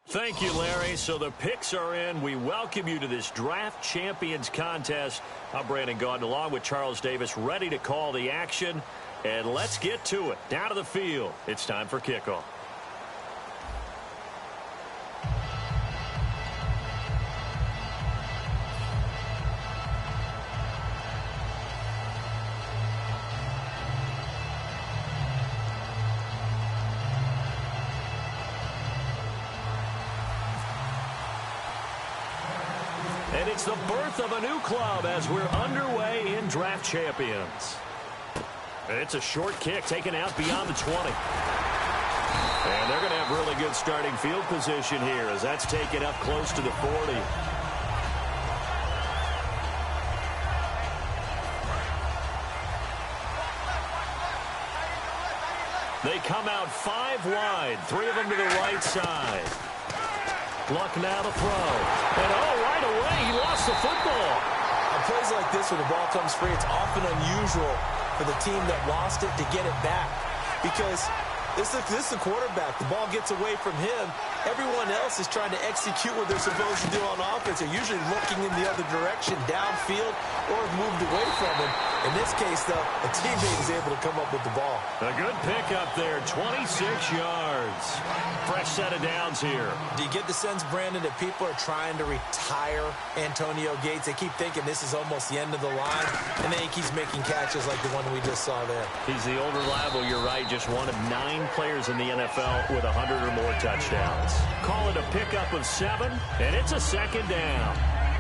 Thank you, Larry. So the picks are in. We welcome you to this Draft Champions contest. I'm Brandon Gaudin along with Charles Davis, ready to call the action. And let's get to it. Down to the field. It's time for kickoff. And it's the birth of a new club as we're underway in Draft Champions. It's a short kick taken out beyond the 20. And they're going to have really good starting field position here as that's taken up close to the 40. They come out 5 wide, 3 of them to the right side. Luck now to throw. And right away, he lost the football. On plays like this where the ball comes free, it's often unusual for the team that lost it to get it back. Because this is the quarterback. The ball gets away from him. Everyone else is trying to execute what they're supposed to do on offense. They're usually looking in the other direction, downfield, or moved away from him. In this case, though, a teammate is able to come up with the ball. A good pickup there, 26 yards. Fresh set of downs here. Do you get the sense, Brandon, that people are trying to retire Antonio Gates? They keep thinking this is almost the end of the line, and then he keeps making catches like the one we just saw there. He's the old reliable, you're right, just one of 9 players in the NFL with 100 or more touchdowns. Call it a pickup of 7, and it's a second down.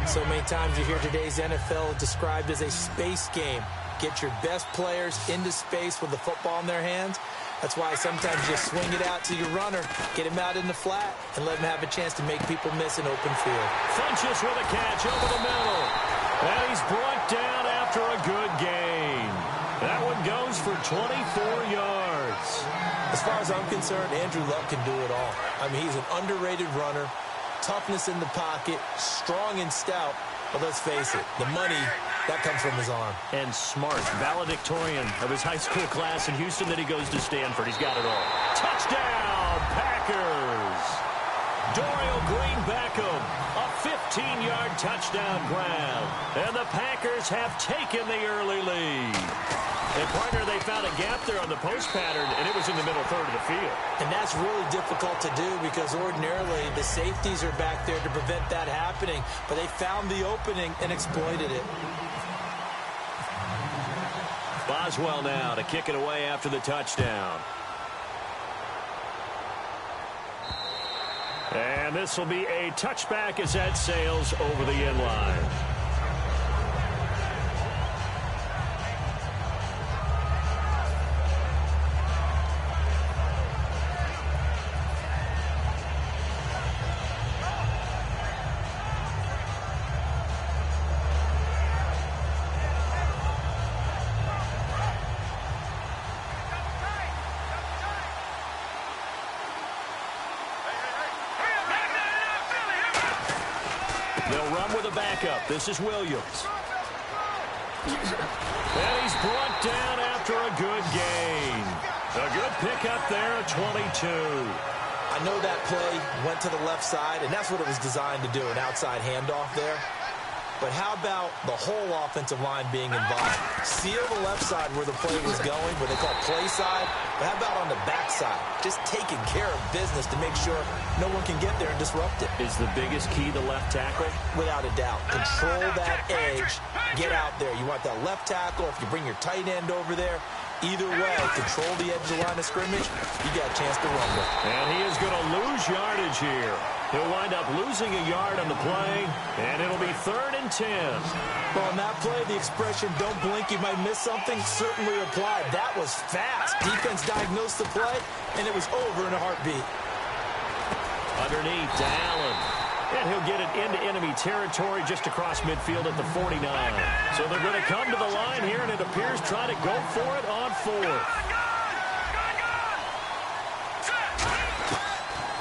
So many times you hear today's NFL described as a space game. Get your best players into space with the football in their hands. That's why sometimes you swing it out to your runner, get him out in the flat, and let him have a chance to make people miss an open field. Funches with a catch over the middle. And he's brought down after a good gain. That one goes for 24 yards. As far as I'm concerned, Andrew Luck can do it all. I mean, he's an underrated runner. Toughness in the pocket, strong and stout, but let's face it, the money, that comes from his arm. And smart, valedictorian of his high school class in Houston, then he goes to Stanford. He's got it all. Touchdown, Packers! Dorial Green-Beckham, a 15-yard touchdown grab. And the Packers have taken the early lead. And, partner, they found a gap there on the post pattern, and it was in the middle third of the field. And that's really difficult to do because ordinarily the safeties are back there to prevent that happening. But they found the opening and exploited it. Boswell now to kick it away after the touchdown. And this will be a touchback as that sails over the end line. They'll run with a backup. This is Williams. And he's brought down after a good gain. A good pickup there at 22. I know that play went to the left side, and that's what it was designed to do, an outside handoff there. But how about the whole offensive line being involved? Seal the left side where the play was going, where they call play side. But how about on the back side? Just taking care of business to make sure no one can get there and disrupt it. Is the biggest key the left tackle? Without a doubt. Control that edge. Get out there. You want that left tackle. If you bring your tight end over there, either way, control the edge of the line of scrimmage, you got a chance to rumble. And he is going to lose yardage here. He'll wind up losing a yard on the play, and it'll be 3rd and 10. Well, on that play, the expression, don't blink, you might miss something, certainly applied. That was fast. Defense diagnosed the play, and it was over in a heartbeat. Underneath to Allen. And he'll get it into enemy territory just across midfield at the 49. So they're going to come to the line here, and it appears trying to go for it on 4th.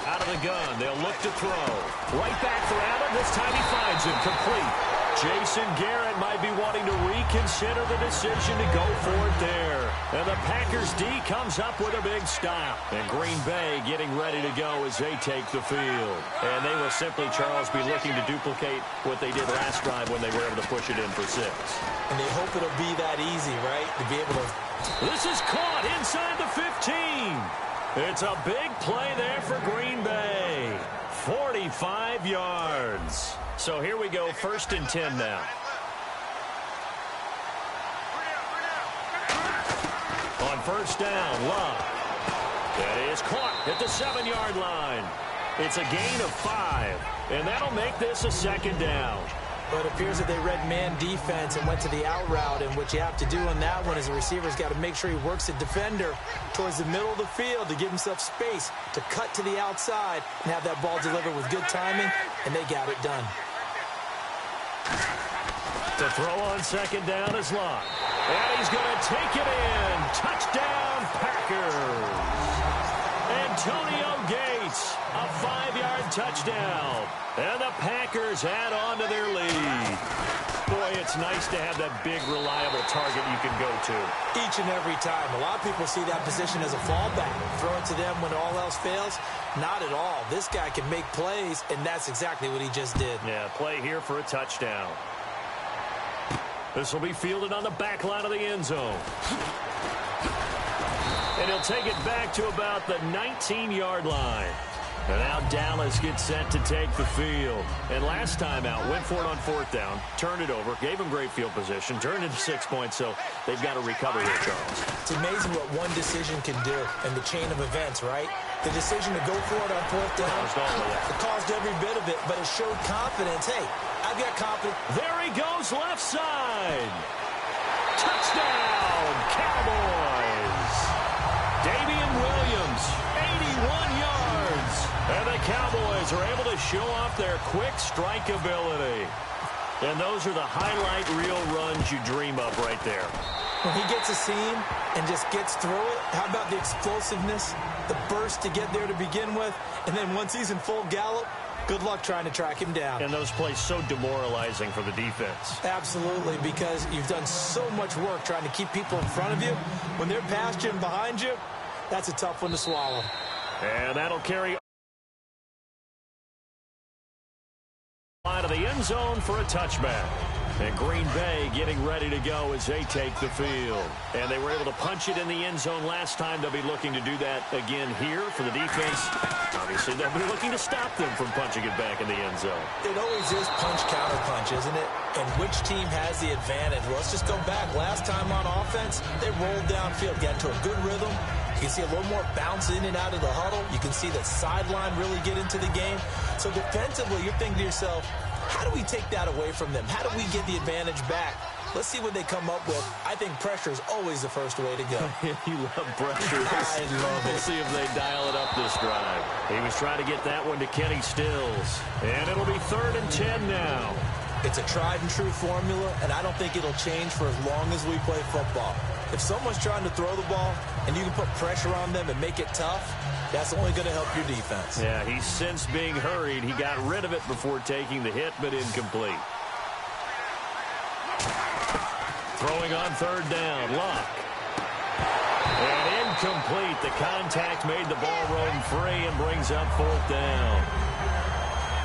Out of the gun, they'll look to throw. Right back for Allen. This time he finds him complete. Jason Garrett might be wanting to reconsider the decision to go for it there. And the Packers D comes up with a big stop. And Green Bay getting ready to go as they take the field. And they will simply, Charles, be looking to duplicate what they did last drive when they were able to push it in for 6. And they hope it'll be that easy, right? To be able to... This is caught inside the 15. It's a big play there for Green Bay. 45 yards. So here we go, 1st and 10 now. On 1st down, Love. That is caught at the 7-yard line. It's a gain of 5, and that'll make this a 2nd down. But it appears that they read man defense and went to the out route, and what you have to do on that one is the receiver's got to make sure he works the defender towards the middle of the field to give himself space to cut to the outside and have that ball delivered with good timing, and they got it done. The throw on 2nd down is Love. And he's going to take it in. Touchdown, Packers. Antonio Gates, a 5-yard touchdown. And the Packers add on to their lead. Boy, it's nice to have that big, reliable target you can go to. Each and every time. A lot of people see that position as a fallback. Throw it to them when all else fails. Not at all. This guy can make plays, and that's exactly what he just did. Yeah, play here for a touchdown. This will be fielded on the back line of the end zone. And he'll take it back to about the 19-yard line. And now Dallas gets set to take the field. And last time out, went for it on 4th down, turned it over, gave him great field position, turned into 6 points, so they've got to recover here, Charles. It's amazing what one decision can do in the chain of events, right? The decision to go for it on 4th down, it caused every bit of it, but it showed confidence. Hey, I've got confidence. There he goes, left side. Touchdown, Cowboys. Damian Williams, 81 yards. And the Cowboys are able to show off their quick strike ability. And those are the highlight reel runs you dream of right there. When he gets a seam and just gets through it, how about the explosiveness, the burst to get there to begin with, and then once he's in full gallop, good luck trying to track him down. And those plays so demoralizing for the defense. Absolutely, because you've done so much work trying to keep people in front of you. When they're past you and behind you, that's a tough one to swallow. And that'll carry out of the end zone for a touchback. And Green Bay getting ready to go as they take the field. And they were able to punch it in the end zone last time. They'll be looking to do that again here for the defense. Obviously, they'll be looking to stop them from punching it back in the end zone. It always is punch-counter-punch, isn't it? And which team has the advantage? Well, let's just go back. Last time on offense, they rolled downfield, got into a good rhythm. You can see a little more bounce in and out of the huddle. You can see the sideline really get into the game. So defensively, you're thinking to yourself, how do we take that away from them? How do we get the advantage back? Let's see what they come up with. I think pressure is always the first way to go. You love pressure. I love it. We'll see if they dial it up this drive. He was trying to get that one to Kenny Stills. And it'll be 3rd and 10 now. It's a tried-and-true formula, and I don't think it'll change for as long as we play football. If someone's trying to throw the ball and you can put pressure on them and make it tough, that's only going to help your defense. Yeah, he's since being hurried. He got rid of it before taking the hit, but incomplete. Throwing on 3rd down, Luck. And incomplete. The contact made the ball roam free and brings up 4th down.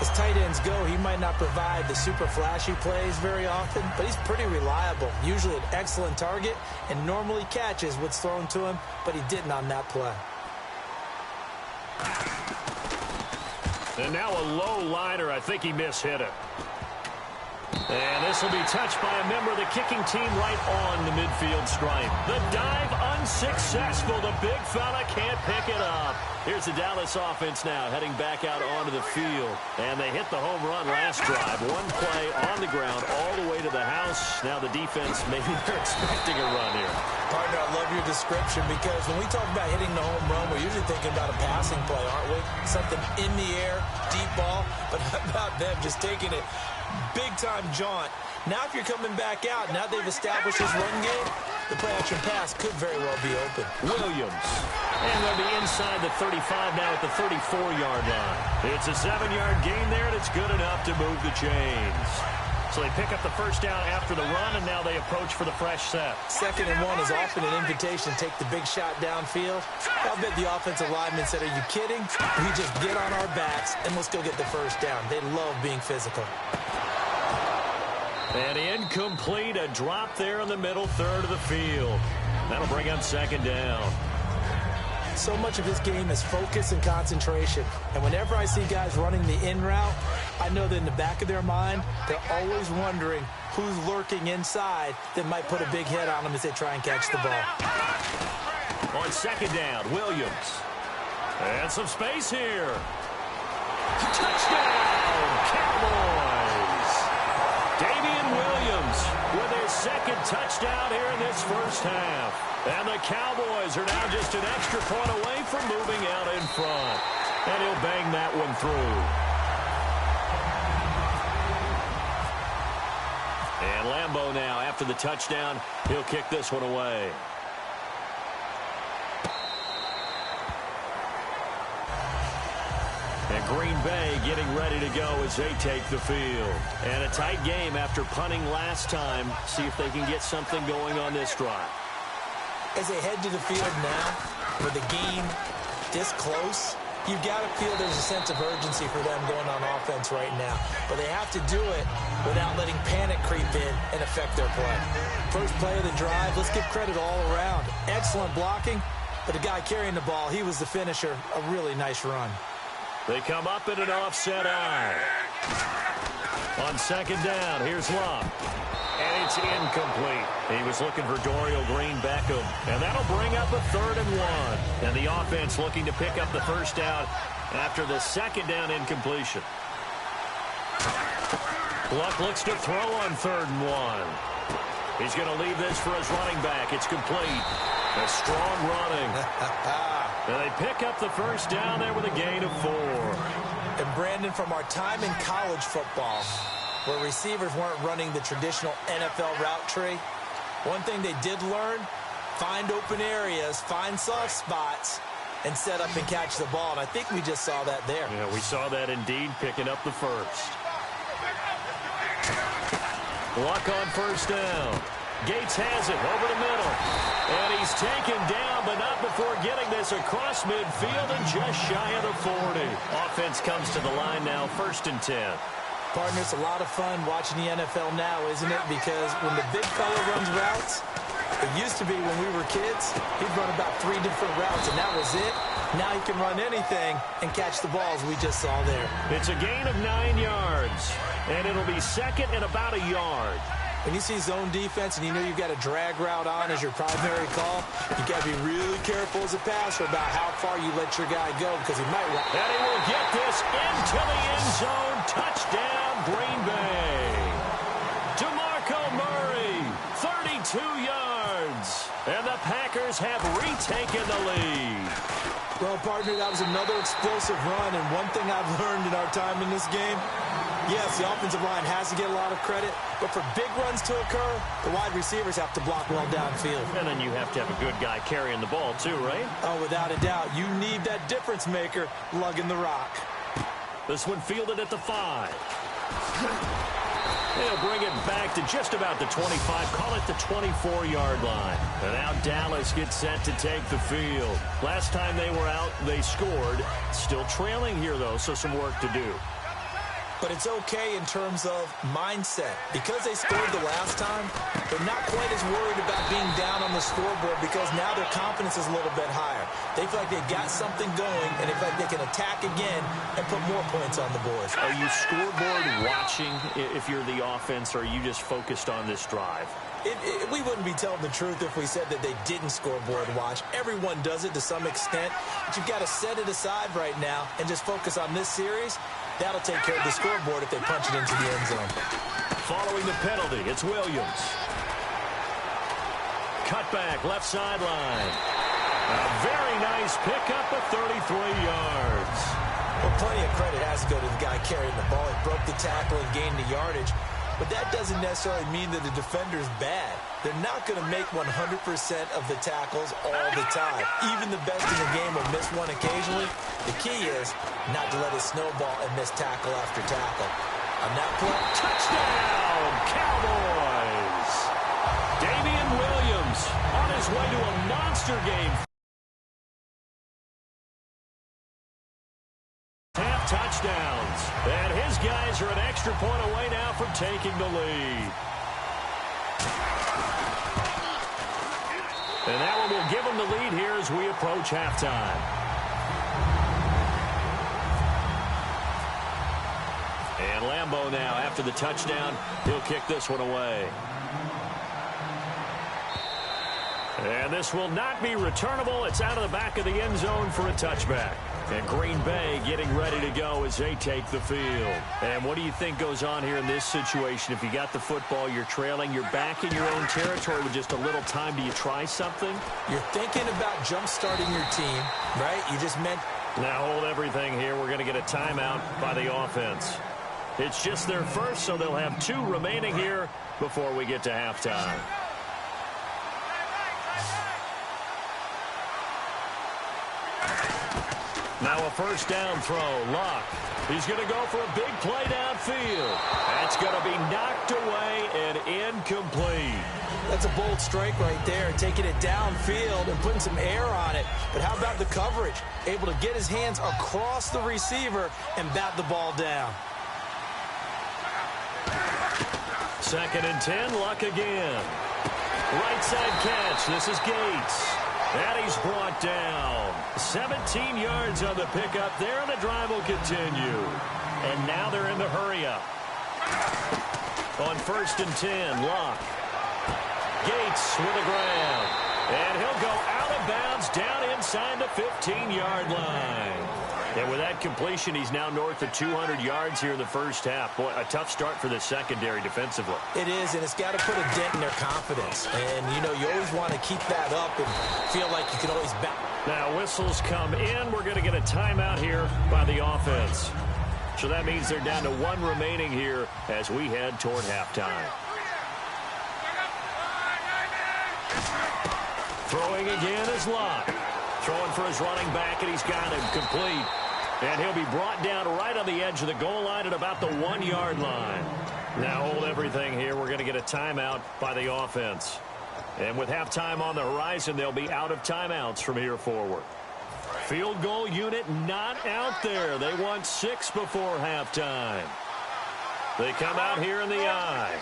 As tight ends go, he might not provide the super flashy plays very often, but he's pretty reliable. Usually an excellent target and normally catches what's thrown to him, but he didn't on that play. And now a low liner. I think he mishit it. And this will be touched by a member of the kicking team right on the midfield stripe. The dive unsuccessful. The big fella can't pick it up. Here's the Dallas offense now heading back out onto the field. And they hit the home run last drive. One play on the ground all the way to the house. Now the defense, maybe they're expecting a run here. Partner, I love your description because when we talk about hitting the home run, we're usually thinking about a passing play, aren't we? Something in the air, deep ball. But how about them just taking it big-time jaunt? Now if you're coming back out, now they've established this run game, the play-action pass could very well be open. Williams. And they'll be inside the 35 now at the 34-yard line. It's a 7-yard gain there, and it's good enough to move the chains. So they pick up the first down after the run, and now they approach for the fresh set. 2nd and 1 is often an invitation to take the big shot downfield. I'll bet the offensive lineman said, are you kidding? We just get on our backs, and let's go get the first down. They love being physical. And incomplete, a drop there in the middle third of the field. That'll bring up 2nd down. So much of this game is focus and concentration. And whenever I see guys running the in route, I know that in the back of their mind, they're always wondering who's lurking inside that might put a big hit on them as they try and catch the ball. On 2nd down, Williams. And some space here. Touchdown, Cowboys! Damian Williams with his 2nd touchdown here in this first half. And the Cowboys are now just an extra point away from moving out in front. And he'll bang that one through. And Lambeau now, after the touchdown, he'll kick this one away. And Green Bay getting ready to go as they take the field. And a tight game after punting last time. See if they can get something going on this drive. As they head to the field now, with the game this close, you've got to feel there's a sense of urgency for them going on offense right now. But they have to do it without letting panic creep in and affect their play. First play of the drive, let's give credit all around. Excellent blocking, but the guy carrying the ball, he was the finisher. A really nice run. They come up in an offset eye. On 2nd down, here's Love. And it's incomplete. He was looking for Dorial Green-Beckham. And that'll bring up a 3rd and 1. And the offense looking to pick up the first down after the 2nd down incompletion. Luck looks to throw on 3rd and 1. He's going to leave this for his running back. It's complete. A strong running. And they pick up the first down there with a gain of 4. And Brandon, from our time in college football, where receivers weren't running the traditional NFL route tree, one thing they did learn, find open areas, find soft spots, and set up and catch the ball. And I think we just saw that there. Yeah, we saw that indeed, picking up the first. Luck on first down. Gates has it over the middle. And he's taken down, but not before getting this across midfield and just shy of the 40. Offense comes to the line now, 1st and 10. Partner, it's a lot of fun watching the NFL now, isn't it? Because when the big fella runs routes, it used to be when we were kids, he'd run about 3 different routes, and that was it. Now he can run anything and catch the balls we just saw there. It's a gain of 9 yards, and it'll be 2nd and about a yard. When you see zone defense and you know you've got a drag route on as your primary call, you got to be really careful as a passer about how far you let your guy go because he might want. And he will get this into the end zone. Touchdown, Green Bay. DeMarco Murray, 32 yards. And the Packers have retaken the lead. Well, partner, that was another explosive run, and one thing I've learned in our time in this game, yes, the offensive line has to get a lot of credit, but for big runs to occur, the wide receivers have to block well downfield. And then you have to have a good guy carrying the ball too, right? Oh, without a doubt. You need that difference maker lugging the rock. This one fielded at the 5. They'll bring it back to just about the 25, call it the 24-yard line. And now Dallas gets set to take the field. Last time they were out, they scored. Still trailing here, though, so some work to do. But it's okay in terms of mindset. Because they scored the last time, they're not quite as worried about being down on the scoreboard because now their confidence is a little bit higher. They feel like they've got something going, and they feel like they can attack again and put more points on the board. Are you scoreboard watching if you're the offense, or are you just focused on this drive? We wouldn't be telling the truth if we said that they didn't scoreboard watch. Everyone does it to some extent, but you've got to set it aside right now and just focus on this series. That'll take care of the scoreboard if they punch it into the end zone. Following the penalty, it's Williams. Cut back, left sideline. A very nice pickup of 33 yards. Well, plenty of credit has to go to the guy carrying the ball. He broke the tackle and gained the yardage. But that doesn't necessarily mean that the defender's bad. They're not going to make 100% of the tackles all the time. Even the best in the game will miss one occasionally. The key is not to let it snowball and miss tackle after tackle. On that play. Touchdown, Cowboys. Damian Williams on his way to a monster game. Half touchdowns. And his guys are an extra point away now from taking the lead. And that one will give them the lead here as we approach halftime. And Lambeau now, after the touchdown, he'll kick this one away. And this will not be returnable. It's out of the back of the end zone for a touchback. And Green Bay getting ready to go as they take the field. And what do you think goes on here in this situation? If you got the football, you're trailing, you're back in your own territory with just a little time. Do you try something? You're thinking about jump-starting your team, right? You just meant... Now hold everything here. We're going to get a timeout by the offense. It's just their first, so they'll have 2 remaining here before we get to halftime. Now a first down throw. Luck. He's going to go for a big play downfield. That's going to be knocked away and incomplete. That's a bold strike right there, taking it downfield and putting some air on it. But how about the coverage? Able to get his hands across the receiver and bat the ball down. 2nd and 10, Luck again. Right side catch. This is Gates. And he's brought down. 17 yards on the pickup there, and the drive will continue. And now they're in the hurry-up. On 1st and 10, Luck. Gates with a grab. And he'll go out of bounds down inside the 15-yard line. And with that completion, he's now north of 200 yards here in the first half. Boy, a tough start for the secondary defensively. It is, and it's got to put a dent in their confidence. And, you know, you always want to keep that up and feel like you can always back. Now whistles come in. We're going to get a timeout here by the offense. So that means they're down to 1 remaining here as we head toward halftime. Throwing again is Locke. Throwing for his running back, and he's got him complete. And he'll be brought down right on the edge of the goal line at about the 1-yard line. Now hold everything here. We're going to get a timeout by the offense. And with halftime on the horizon, they'll be out of timeouts from here forward. Field goal unit not out there. They want 6 before halftime. They come out here in the eye.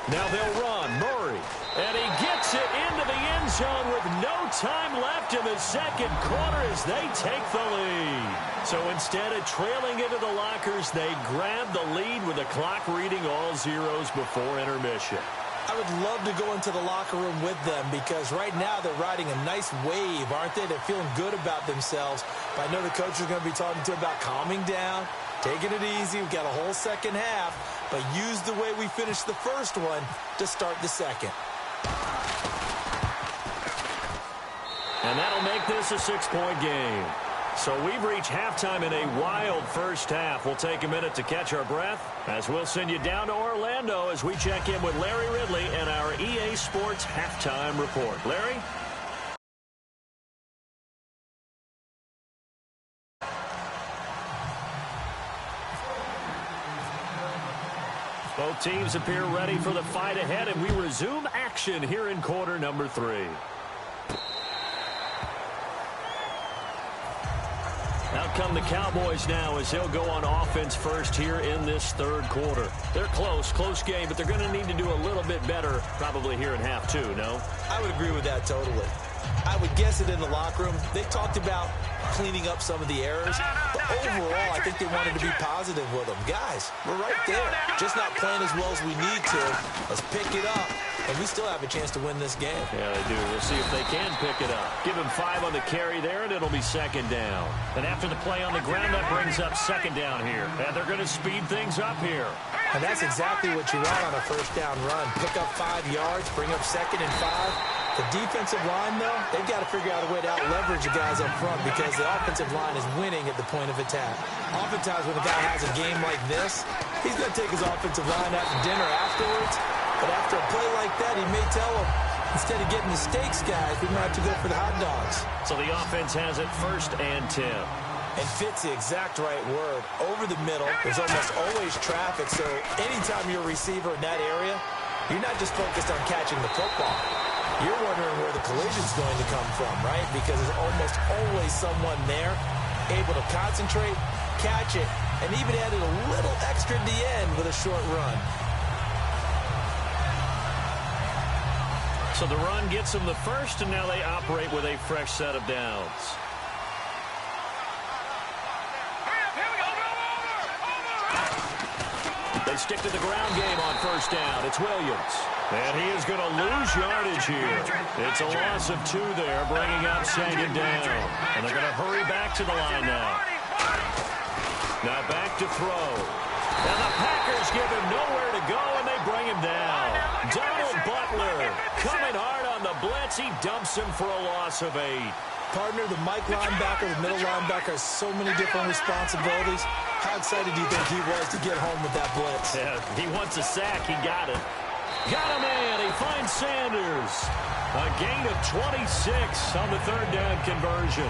Now they'll run. Murray. And he gets it into the end zone with no time left in the second quarter as they take the lead. So instead of trailing into the lockers, they grab the lead with the clock reading all zeros before intermission. I would love to go into the locker room with them because right now they're riding a nice wave, aren't they? They're feeling good about themselves. But I know the coach is going to be talking to them about calming down, taking it easy. We've got a whole second half, but use the way we finished the first one to start the second. And that'll make this a 6-point game. So we've reached halftime in a wild first half. We'll take a minute to catch our breath as we'll send you down to Orlando as we check in with Larry Ridley and our EA Sports Halftime Report. Larry? Both teams appear ready for the fight ahead, and we resume action here in quarter number 3. Out come the Cowboys now as they'll go on offense first here in this third quarter. They're close game, but they're going to need to do a little bit better probably here in half 2, no? I would agree with that totally. I would guess it in the locker room. They talked about cleaning up some of the errors, but overall, I think they wanted to be positive with them. Guys, we're right there. Just not playing as well as we need to. Let's pick it up, and we still have a chance to win this game. Yeah, they do. We'll see if they can pick it up. Give him 5 on the carry there, and it'll be second down. And after the play on the ground, that brings up second down here. And they're going to speed things up here. And that's exactly what you want on a first down run. Pick up 5 yards, bring up 2nd and 5. The defensive line, though, they've got to figure out a way to out-leverage the guys up front because the offensive line is winning at the point of attack. Oftentimes when a guy has a game like this, he's going to take his offensive line out to dinner afterwards. But after a play like that, he may tell them, instead of getting the steaks, guys, we might have to go for the hot dogs. So the offense has it 1st and 10. And fit's the exact right word. Over the middle, there's almost always traffic, so anytime you're a receiver in that area, you're not just focused on catching the football. You're wondering where the collision's going to come from, right? Because there's almost always someone there able to concentrate, catch it, and even added a little extra at the end with a short run. So the run gets them the first, and now they operate with a fresh set of downs. They stick to the ground game on first down. It's Williams. And he is going to lose yardage here. It's a loss of 2 there, bringing up second down. And they're going to hurry back to the line now. Now back to throw. And the Packers give him nowhere to go, and they bring him down. Donald Butler coming hard on the blitz. He dumps him for a loss of 8. Partner, the Mike linebacker, the middle linebacker has so many different responsibilities. How excited do you think he was to get home with that blitz? Yeah, he wants a sack. He got it. Got him in. He finds Sanders. A gain of 26 on the third down conversion.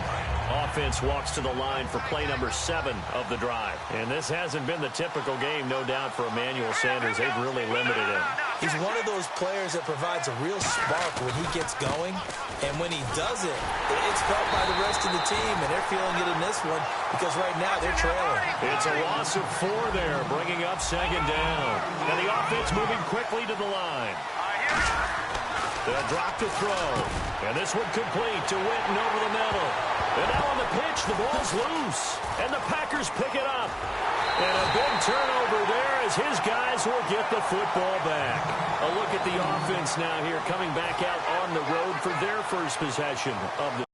Offense walks to the line for play number 7 of the drive. And this hasn't been the typical game, no doubt, for Emmanuel Sanders. They've really limited him. He's one of those players that provides a real spark when he gets going. And when he doesn't, it's felt by the rest of the team. And they're feeling it in this one because right now they're trailing. It's a loss of 4 there, bringing up second down. And the offense moving quickly to the line. They'll drop to throw. And this one complete to Witten over the middle. And now on the pitch, the ball's loose. And the Packers pick it up. And a big turnover there as his guys will get the football back. A look at the offense now here coming back out on the road for their first possession of the.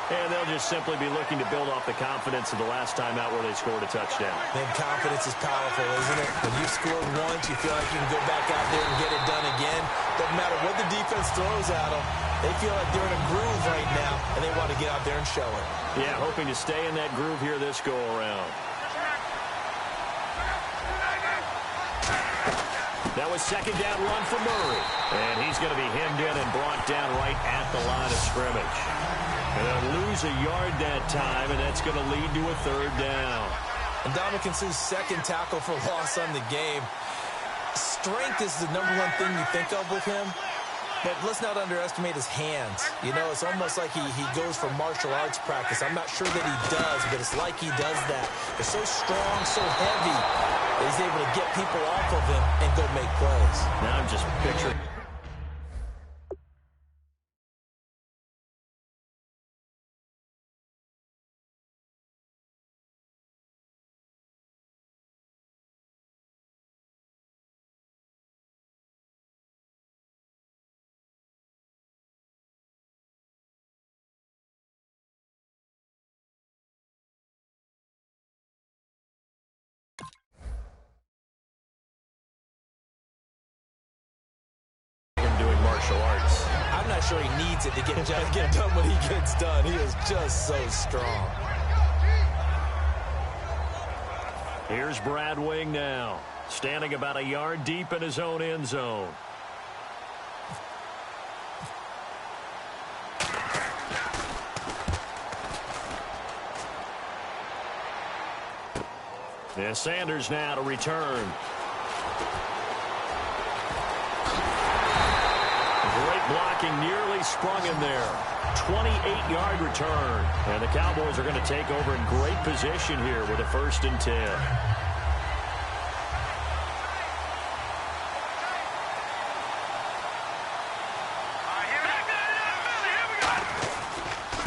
And they'll just simply be looking to build off the confidence of the last time out where they scored a touchdown. Man, confidence is powerful, isn't it? When you've scored once, you feel like you can go back out there and get it done again. Doesn't matter what the defense throws at them. They feel like they're in a groove right now, and they want to get out there and show it. Yeah, hoping to stay in that groove here this go-around. That was second down run for Murray. And he's going to be hemmed in and brought down right at the line of scrimmage. And they'll lose a yard that time, and that's going to lead to a third down. And Dominican Suh's second tackle for loss on the game. Strength is the number one thing you think of with him. But let's not underestimate his hands. You know, it's almost like he goes for martial arts practice. I'm not sure that he does, but it's like he does that. They're so strong, so heavy, that he's able to get people off of him and go make plays. Now I'm just picturing. Martial arts. I'm not sure he needs it to get done what he gets done. He is just so strong. Here's Brad Wing now, standing about a yard deep in his own end zone. And Sanders now to return. Great blocking, nearly sprung him there. 28-yard return. And the Cowboys are going to take over in great position here with a 1st and 10.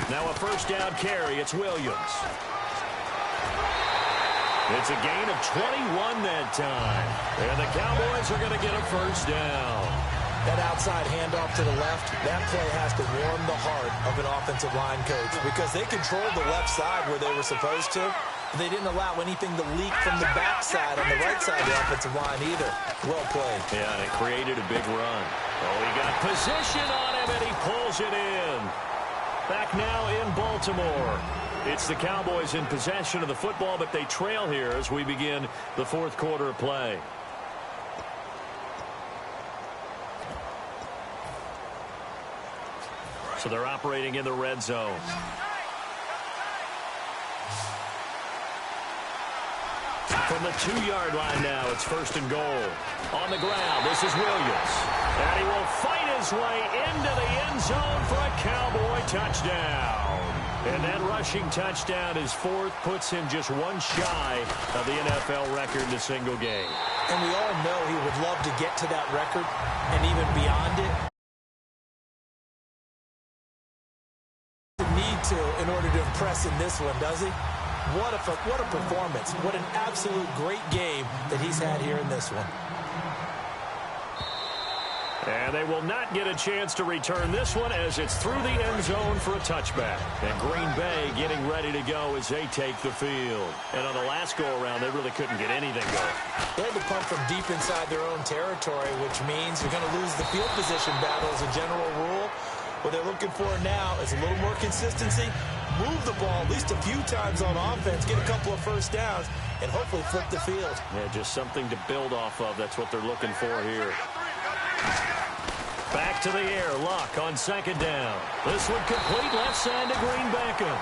Now a 1st down carry. It's Williams. It's a gain of 21 that time. And the Cowboys are going to get a 1st down. That outside handoff to the left, that play has to warm the heart of an offensive line coach because they controlled the left side where they were supposed to, but they didn't allow anything to leak from the backside on the right side of the offensive line either. Well played. Yeah, and it created a big run. Oh, he got position on him, and he pulls it in. Back now in Baltimore. It's the Cowboys in possession of the football, but they trail here as we begin the 4th quarter of play. So they're operating in the red zone. From the 2-yard line now, it's 1st and goal. On the ground, this is Williams. And he will fight his way into the end zone for a Cowboy touchdown. And that rushing touchdown, his 4th, puts him just one shy of the NFL record in a single game. And we all know he would love to get to that record and even beyond it. Need to in order to impress in this one, does he? What a performance. What an absolute great game that he's had here in this one. And they will not get a chance to return this one as it's through the end zone for a touchback. And Green Bay getting ready to go as they take the field. And on the last go-around, they really couldn't get anything going. They had to punt from deep inside their own territory, which means you're going to lose the field position battle as a general rule. What they're looking for now is a little more consistency, move the ball at least a few times on offense, get a couple of first downs, and hopefully flip the field. Yeah, just something to build off of. That's what they're looking for here. Back to the air, Luck on 2nd down. This one complete left side to Green Beckham.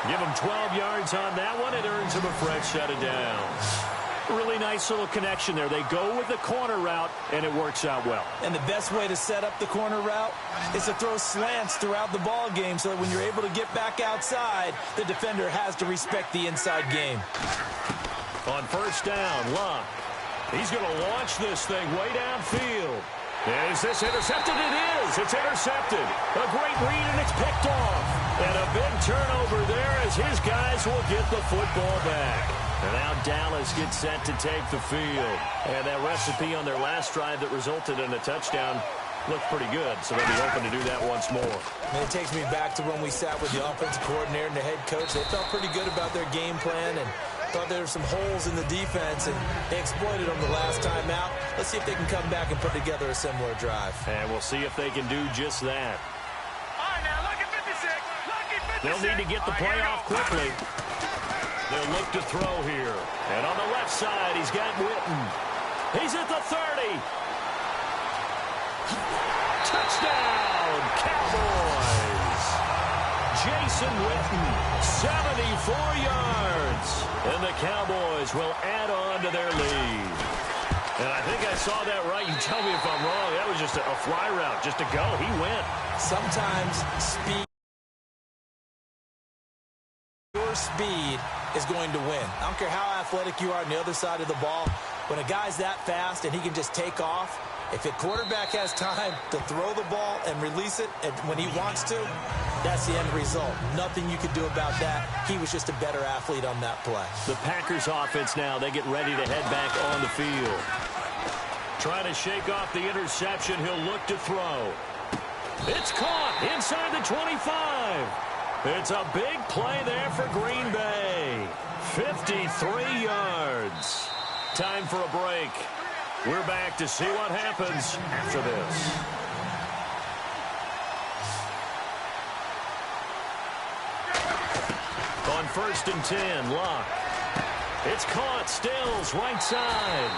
Give him 12 yards on that one. It earns him a fresh set of downs. Really nice little connection there. They go with the corner route, and it works out well. And the best way to set up the corner route is to throw slants throughout the ball game so that when you're able to get back outside, the defender has to respect the inside game. On 1st down, Luck. He's going to launch this thing way downfield. Is this intercepted? It is. It's intercepted. A great read, and it's picked off. And a big turnover there as his guys will get the football back. And now Dallas gets set to take the field. And that recipe on their last drive that resulted in a touchdown looked pretty good, so they'll be hoping to do that once more. And it takes me back to when we sat with the offensive coordinator and the head coach. They felt pretty good about their game plan and thought there were some holes in the defense, and they exploited them the last time out. Let's see if they can come back and put together a similar drive. And we'll see if they can do just that. All right, now look at 56. Look at 56. They'll need to get the play off quickly. They'll look to throw here. And on the left side, he's got Witten. He's at the 30. Touchdown, Cowboys. Jason Witten, 74 yards. And the Cowboys will add on to their lead. And I think I saw that right. You tell me if I'm wrong. That was just a fly route, just to go. He went. Sometimes your speed is going to win. I don't care how athletic you are on the other side of the ball. When a guy's that fast and he can just take off, if a quarterback has time to throw the ball and release it when he wants to, that's the end result. Nothing you could do about that. He was just a better athlete on that play. The Packers offense now, they get ready to head back on the field. Trying to shake off the interception. He'll look to throw. It's caught inside the 25. It's a big play there for Green Bay. 53 yards. Time for a break. We're back to see what happens after this. On 1st and 10, Luck. It's caught. Stills, right side.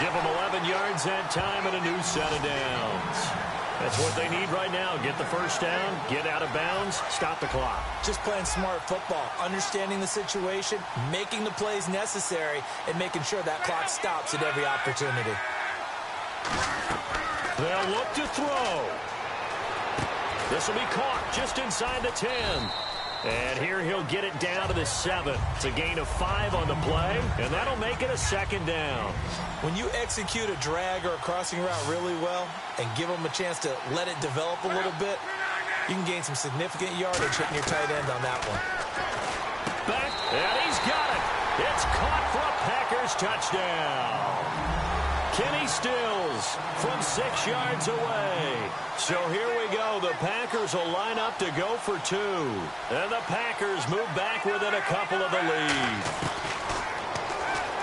Give them 11 yards that time and a new set of downs. That's what they need right now. Get the first down, get out of bounds, stop the clock. Just playing smart football, understanding the situation, making the plays necessary, and making sure that clock stops at every opportunity. They'll look to throw. This will be caught just inside the 10. And here he'll get it down to the 7. It's a gain of 5 on the play, and that'll make it a 2nd down. When you execute a drag or a crossing route really well and give them a chance to let it develop a little bit, you can gain some significant yardage hitting your tight end on that one. Back, and he's got it. It's caught for a Packers touchdown. Kenny Stills from 6 yards away. So here we go. The Packers will line up to go for 2. And the Packers move back within a couple of the lead.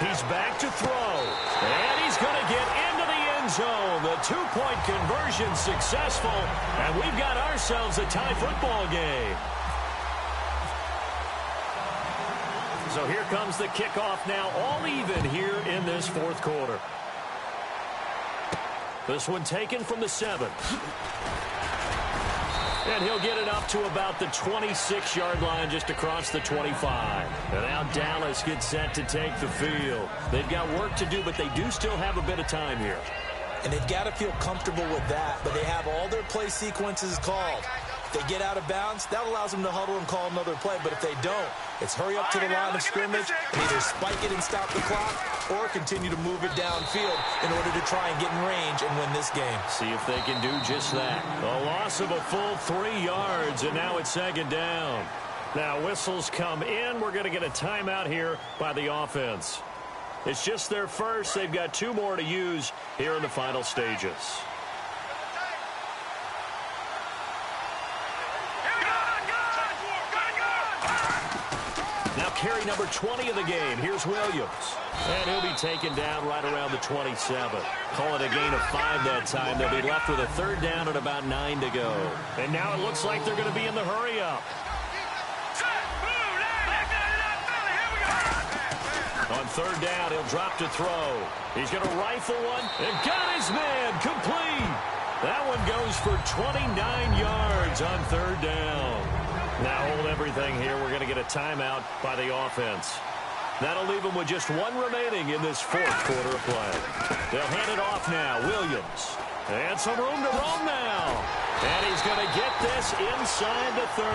He's back to throw. And he's going to get into the end zone. The 2-point conversion successful. And we've got ourselves a tie football game. So here comes the kickoff now, all even here in this 4th quarter. This one taken from the 7. And he'll get it up to about the 26-yard line, just across the 25. And now Dallas gets set to take the field. They've got work to do, but they do still have a bit of time here. And they've got to feel comfortable with that, but they have all their play sequences called. If they get out of bounds, that allows them to huddle and call another play. But if they don't, it's hurry up to the line of scrimmage and either spike it and stop the clock or continue to move it downfield in order to try and get in range and win this game. See if they can do just that. A loss of a full 3 yards, and now it's second down. Now whistles come in. We're going to get a timeout here by the offense. It's just their first. They've got 2 more to use here in the final stages. Now carry number 20 of the game. Here's Williams. And he'll be taken down right around the 27. Call it a gain of 5 that time. They'll be left with a third down and about 9 to go. And now it looks like they're going to be in the hurry-up. On third down, he'll drop to throw. He's going to rifle one and got his man complete. That one goes for 29 yards on third down. Now hold everything here. We're going to get a timeout by the offense. That'll leave them with just 1 remaining in this fourth quarter of play. They'll hand it off now. Williams. And some room to roam now. And he's going to get this inside the 30.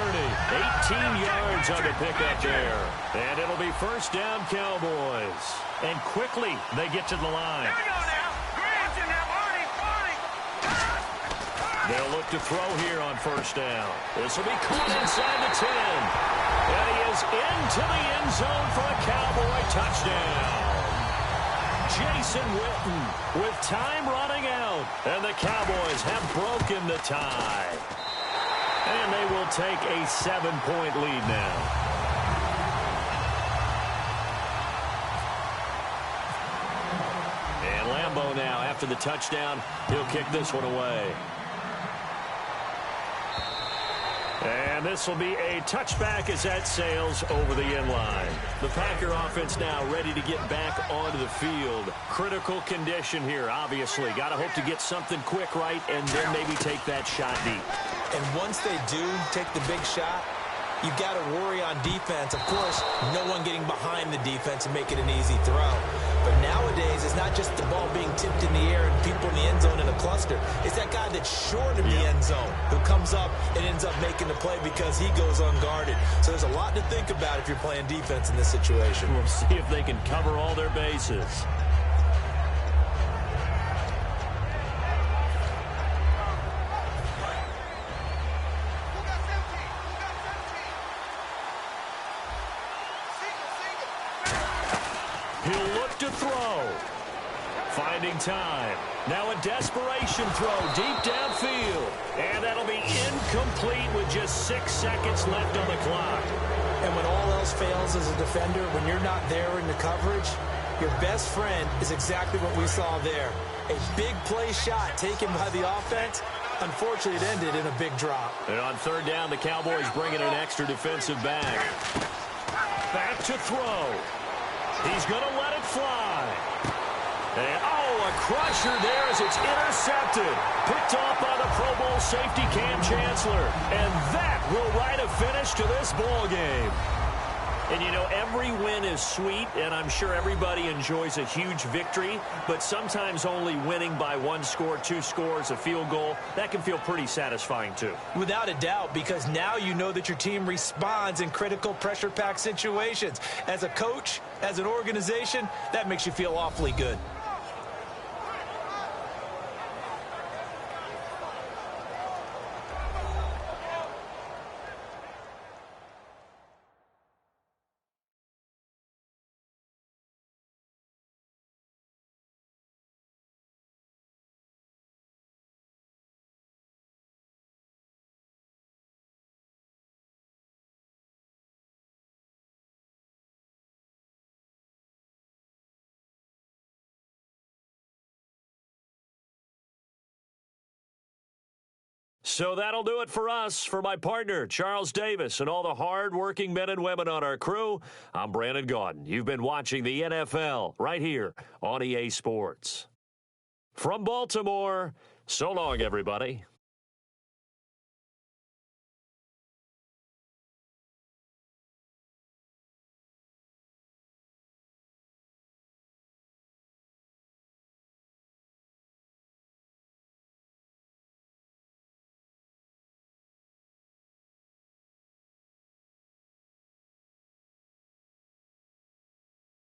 18 yards on the pickup there. And it'll be first down, Cowboys. And quickly, they get to the line. Here we go now. Green's in there. Barney. They'll look to throw here on first down. This will be caught inside the 10. And he is into the end zone for a Cowboy touchdown. Jason Witten with time running out. And the Cowboys have broken the tie. And they will take a 7-point lead now. And Lambeau now, after the touchdown, he'll kick this one away. And this will be a touchback as that sails over the end line. The Packer offense now ready to get back onto the field. Critical condition here, obviously. Got to hope to get something quick right and then maybe take that shot deep. And once they do take the big shot, you've got to worry on defense. Of course, no one getting behind the defense and make it an easy throw. But nowadays, it's not just the ball being tipped in the air and people in the end zone in a cluster. It's that guy that's short of the end zone who comes up and ends up making the play because he goes unguarded. So there's a lot to think about if you're playing defense in this situation. We'll see if they can cover all their bases. He'll look to throw. Finding time. Now a desperation throw deep downfield. And that'll be incomplete with just 6 seconds left on the clock. And when all else fails as a defender, when you're not there in the coverage, your best friend is exactly what we saw there. A big play shot taken by the offense. Unfortunately, it ended in a big drop. And on third down, the Cowboys bring in an extra defensive back. Back to throw. He's going to let it fly. And, a crusher there as it's intercepted. Picked off by the Pro Bowl safety Cam Chancellor. And that will write a finish to this ball game. And, you know, every win is sweet, and I'm sure everybody enjoys a huge victory. But sometimes only winning by 1 score, 2 scores, a field goal, that can feel pretty satisfying too. Without a doubt, because now you know that your team responds in critical pressure-packed situations. As a coach, as an organization, that makes you feel awfully good. So that'll do it for us. For my partner, Charles Davis, and all the hard-working men and women on our crew, I'm Brandon Gaudin. You've been watching the NFL right here on EA Sports. From Baltimore, so long, everybody.